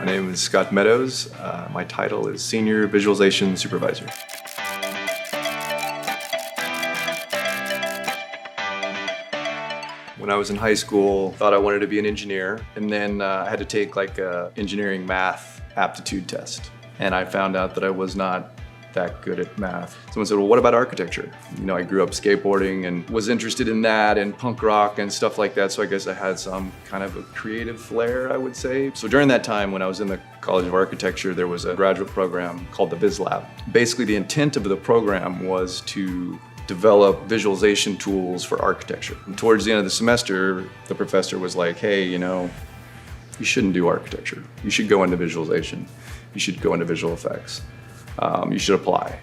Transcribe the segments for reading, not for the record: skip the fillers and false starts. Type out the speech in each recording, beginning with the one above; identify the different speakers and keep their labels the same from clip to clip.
Speaker 1: My name is Scott Meadows. My title is Senior Visualization Supervisor. When I was in high school, thought I wanted to be an engineer, and then I had to take like a engineering math aptitude test. And I found out that I was not that good at math. Someone said, well, what about architecture? You know, I grew up skateboarding and was interested in that and punk rock and stuff like that. So I guess I had some kind of a creative flair, I would say. So during that time when I was in the College of Architecture, there was a graduate program called the Viz Lab. Basically, the intent of the program was to develop visualization tools for architecture. And towards the end of the semester, the professor was like, hey, you know, you shouldn't do architecture. You should go into visualization. You should go into visual effects. You should apply.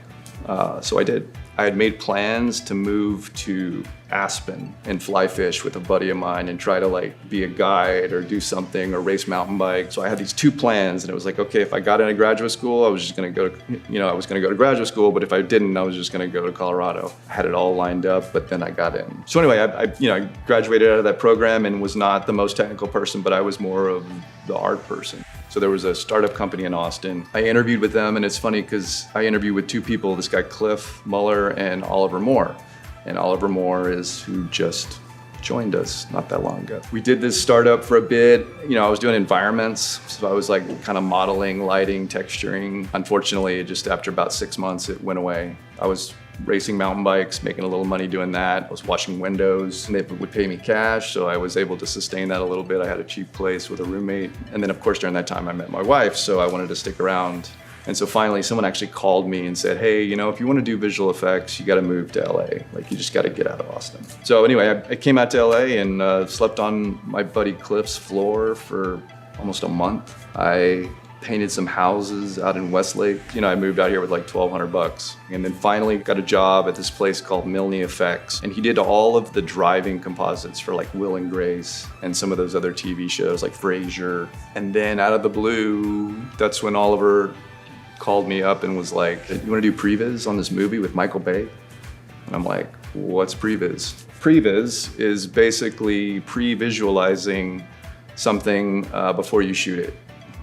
Speaker 1: So I did. I had made plans to move to Aspen and fly fish with a buddy of mine and try to like be a guide or do something or race mountain bike. So I had these two plans and it was like, okay, if I got into graduate school, I was just gonna go to, I was gonna go to graduate school, but if I didn't, I was just gonna go to Colorado. I had it all lined up, but then I got in. So anyway, I graduated out of that program and was not the most technical person, but I was more of the art person. So there was a startup company in Austin. I interviewed with them, and it's funny because I interviewed with two people, this guy Cliff Muller and Oliver Moore. And Oliver Moore is who just joined us not that long ago. We did this startup for a bit. I was doing environments, so I was like kind of modeling, lighting, texturing. Unfortunately, just after about 6 months, it went away. I was racing mountain bikes, making a little money doing that. I was washing windows, and they would pay me cash, so I was able to sustain that a little bit. I had a cheap place with a roommate. And then of course during that time I met my wife, so I wanted to stick around. And so finally someone actually called me and said, hey, if you want to do visual effects, you got to move to LA. Like you just got to get out of Austin. So anyway, I came out to LA and slept on my buddy Cliff's floor for almost a month. I painted some houses out in Westlake. I moved out here with like $1,200 and then finally got a job at this place called Milne Effects. And he did all of the driving composites for like Will and Grace and some of those other TV shows like Frasier. And then out of the blue, that's when Oliver called me up and was like, you want to do previs on this movie with Michael Bay? And I'm like, what's previs? Previs is basically pre-visualizing something before you shoot it.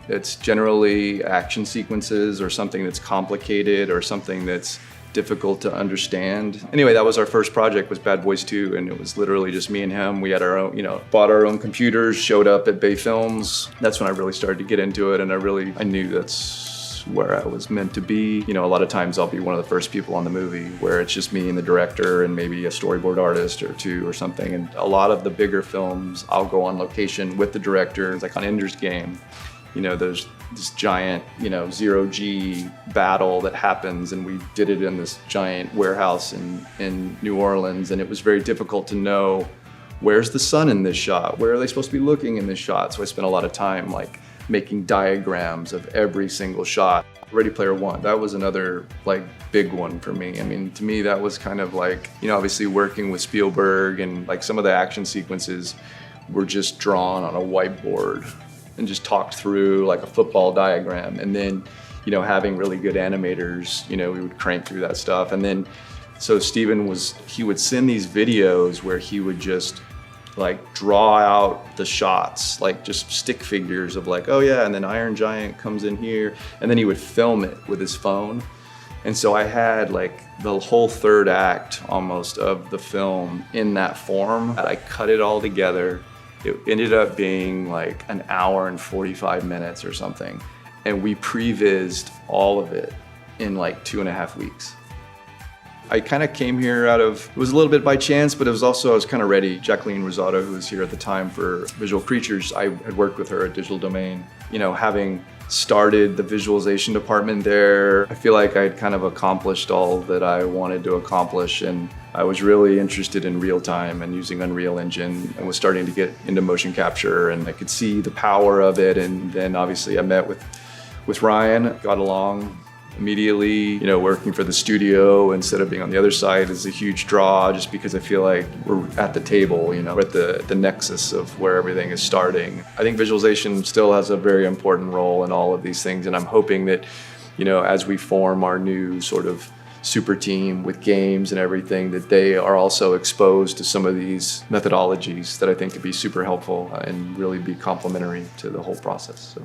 Speaker 1: It's generally action sequences or something that's complicated or something that's difficult to understand. Anyway, that was our first project, was Bad Boys 2, and it was literally just me and him. We had our own, bought our own computers, showed up at Bay Films. That's when I really started to get into it, and I knew that's where I was meant to be. A lot of times I'll be one of the first people on the movie where it's just me and the director and maybe a storyboard artist or two or something. And a lot of the bigger films, I'll go on location with the director, like on Endgame. There's this giant, zero-G battle that happens, and we did it in this giant warehouse in New Orleans, and it was very difficult to know where's the sun in this shot, where are they supposed to be looking in this shot. So I spent a lot of time like making diagrams of every single shot. Ready Player One, that was another like big one for me. To me that was kind of like, obviously working with Spielberg, and like some of the action sequences were just drawn on a whiteboard and just talked through like a football diagram. And then, having really good animators, we would crank through that stuff. And then, so Steven he would send these videos where he would just like draw out the shots, like just stick figures of like, oh yeah, and then Iron Giant comes in here. And then he would film it with his phone. And so I had like the whole third act almost of the film in that form. I cut it all together. It ended up being like an hour and 45 minutes or something. And we prevised all of it in like 2.5 weeks. I kind of came here it was a little bit by chance, but it was also, I was kind of ready. Jacqueline Rosado, who was here at the time for Visual Creatures, I had worked with her at Digital Domain. Having started the visualization department there, I feel like I'd kind of accomplished all that I wanted to accomplish, and I was really interested in real time and using Unreal Engine, and was starting to get into motion capture, and I could see the power of it. And then obviously I met with Ryan, got along immediately. Working for the studio instead of being on the other side is a huge draw, just because I feel like we're at the table, we're at the nexus of where everything is starting. I think visualization still has a very important role in all of these things, and I'm hoping that, as we form our new sort of super team with games and everything, that they are also exposed to some of these methodologies that I think could be super helpful and really be complementary to the whole process. So.